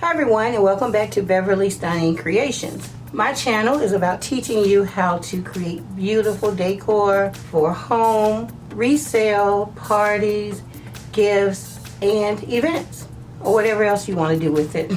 Hi everyone, and welcome back to Beverly Stunning Creations. My channel is about teaching you how to create beautiful decor for home, resale, parties, gifts, and events, or whatever else you want to do with it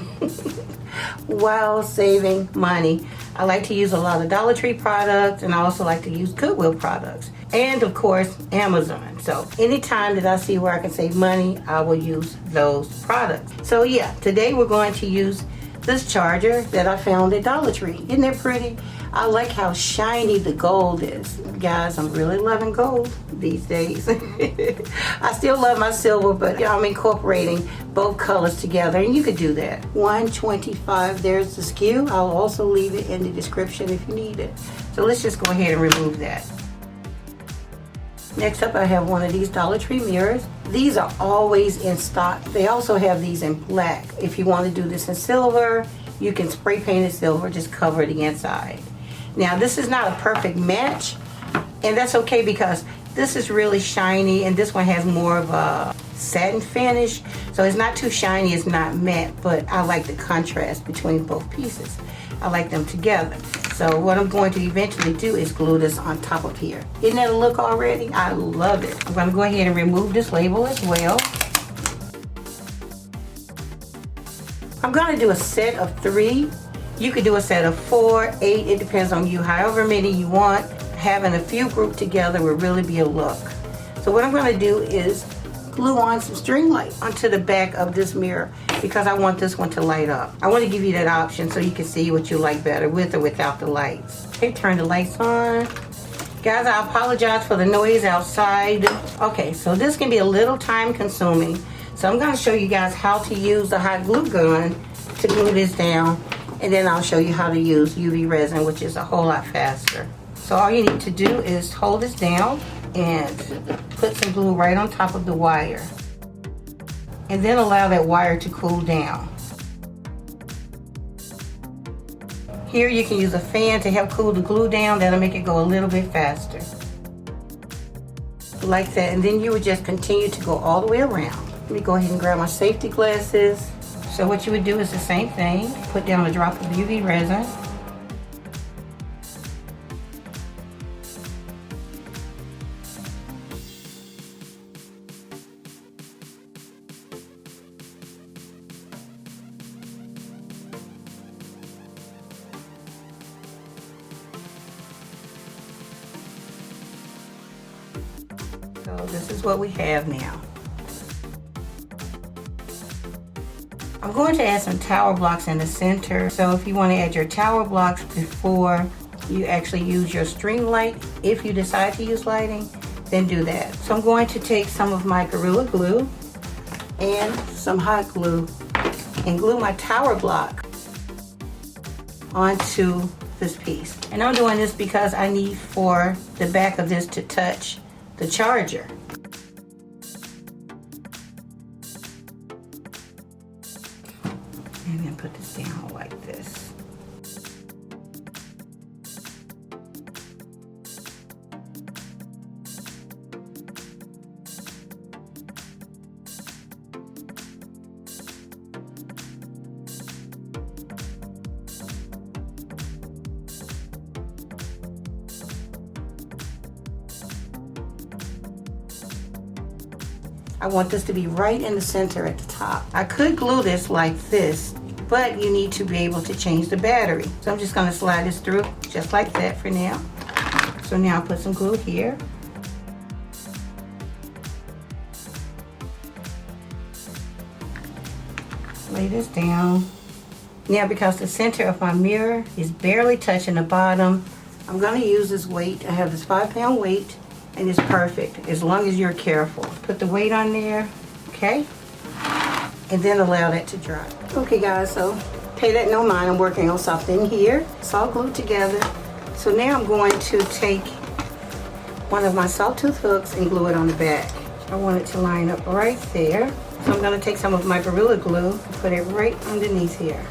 while saving money. I like to use a lot of Dollar Tree products, and I also like to use Goodwill products, and of course Amazon. So anytime that I see where I can save money, I will use those products. So yeah, today we're going to use this charger that I found at Dollar Tree. Isn't that pretty? I like how shiny the gold is. Guys, I'm really loving gold these days. I still love my silver, but I'm incorporating both colors together, and you could do that. $125, there's the SKU. I'll also leave it in the description if you need it. So let's just go ahead and remove that. Next up, I have one of these Dollar Tree mirrors. These are always in stock. They also have these in black. If you want to do this in silver, you can spray paint it silver, just cover the inside. Now, this is not a perfect match, and that's okay because this is really shiny, and this one has more of a satin finish. So it's not too shiny, it's not matte, but I like the contrast between both pieces. I like them together. So what I'm going to eventually do is glue this on top of here. Isn't that a look already? I love it. I'm going to go ahead and remove this label as well. I'm going to do a set of 3. You could do a set of 4, 8. It depends on you. However many you want. Having a few grouped together will really be a look. So what I'm going to do is glue on some string light onto the back of this mirror because I want this one to light up. I want to give you that option so you can see what you like better with or without the lights. Okay, turn the lights on. Guys, I apologize for the noise outside. Okay, so this can be a little time consuming. So I'm going to show you guys how to use the hot glue gun to glue this down. And then I'll show you how to use UV resin, which is a whole lot faster. So all you need to do is hold this down and put some glue right on top of the wire. And then allow that wire to cool down. Here you can use a fan to help cool the glue down. That'll make it go a little bit faster. Like that. And then you would just continue to go all the way around. Let me go ahead and grab my safety glasses. So what you would do is the same thing. Put down a drop of UV resin. So this is what we have now. I'm going to add some tower blocks in the center. So if you want to add your tower blocks before you actually use your string light, if you decide to use lighting, then do that. So I'm going to take some of my Gorilla Glue and some hot glue and glue my tower block onto this piece. And I'm doing this because I need for the back of this to touch the charger. And then put this down like this. I want this to be right in the center at the top. I could glue this like this, but you need to be able to change the battery. So I'm just gonna slide this through just like that for now. So now I'll put some glue here. Lay this down. Now because the center of my mirror is barely touching the bottom, I'm gonna use this weight. I have this 5-pound weight, and it's perfect as long as you're careful. Put the weight on there, okay? And then allow that to dry. Okay guys, so pay that no mind, I'm working on something here. It's all glued together. So now I'm going to take one of my sawtooth hooks and glue it on the back. I want it to line up right there. So I'm gonna take some of my Gorilla Glue and put it right underneath here.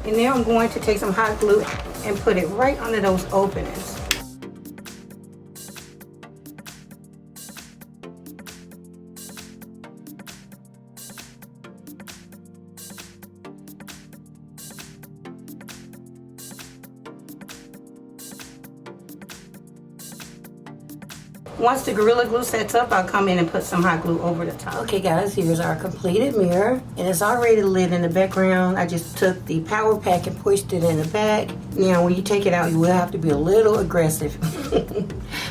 And now I'm going to take some hot glue and put it right under those openings. Once the Gorilla Glue sets up, I'll come in and put some hot glue over the top. Okay guys, here's our completed mirror. And it's already lit in the background. I just took the power pack and pushed it in the back. Now when you take it out, you will have to be a little aggressive.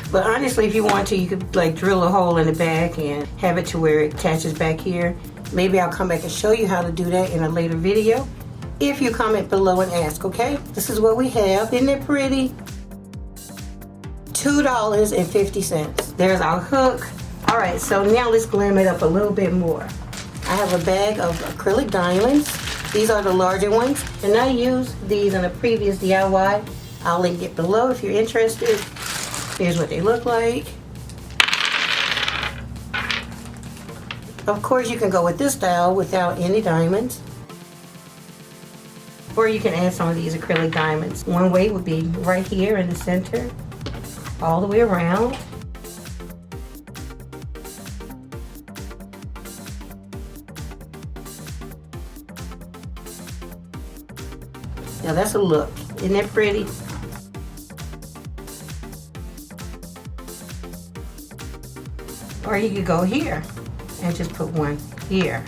But honestly, if you want to, you could like drill a hole in the back and have it to where it attaches back here. Maybe I'll come back and show you how to do that in a later video. If you comment below and ask, okay? This is what we have. Isn't it pretty? $2.50. There's our hook. All right, so now let's glam it up a little bit more. I have a bag of acrylic diamonds. These are the larger ones, and I used these in a previous DIY. I'll link it below if you're interested. Here's what they look like. Of course, you can go with this style without any diamonds. Or you can add some of these acrylic diamonds. One way would be right here in the center, all the way around. Now that's a look. Isn't that pretty? Or you could go here and just put one here.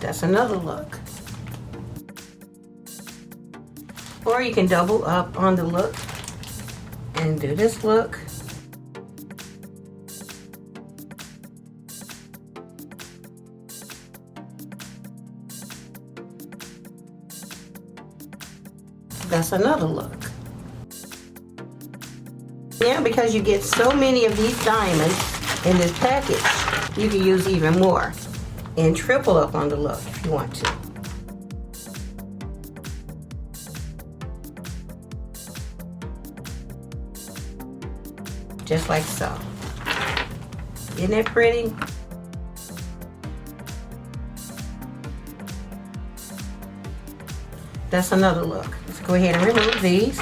That's another look. Or you can double up on the look and do this look. That's another look. Yeah, because you get so many of these diamonds in this package, you can use even more and triple up on the look if you want to. Just like so. Isn't that pretty? That's another look. Let's go ahead and remove these.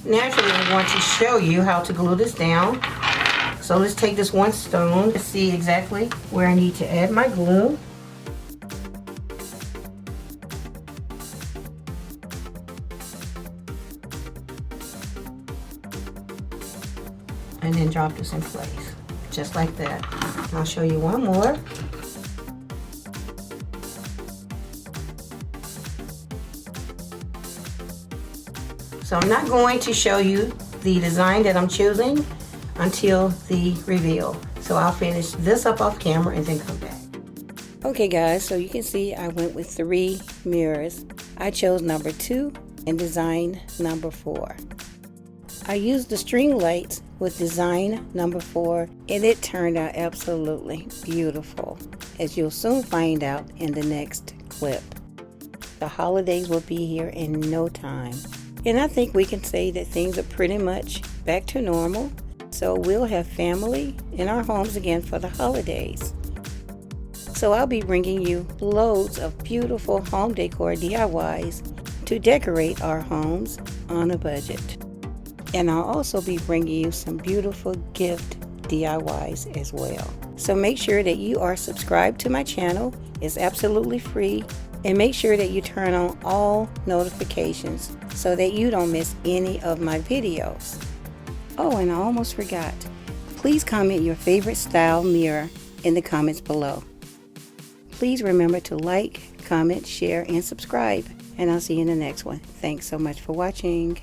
Naturally, I want to show you how to glue this down. So let's take this one stone to see exactly where I need to add my glue. And then drop this in place, just like that. And I'll show you one more. So I'm not going to show you the design that I'm choosing until the reveal. So I'll finish this up off camera and then come back. Okay guys, so you can see I went with 3 mirrors. I chose number 2 and design number 4. I used the string lights with design number 4 and it turned out absolutely beautiful, as you'll soon find out in the next clip. The holidays will be here in no time. And I think we can say that things are pretty much back to normal. So we'll have family in our homes again for the holidays. So I'll be bringing you loads of beautiful home decor DIYs to decorate our homes on a budget. And I'll also be bringing you some beautiful gift DIYs as well. So make sure that you are subscribed to my channel. It's absolutely free. And make sure that you turn on all notifications so that you don't miss any of my videos. Oh, and I almost forgot. Please comment your favorite style mirror in the comments below. Please remember to like, comment, share, and subscribe. And I'll see you in the next one. Thanks so much for watching.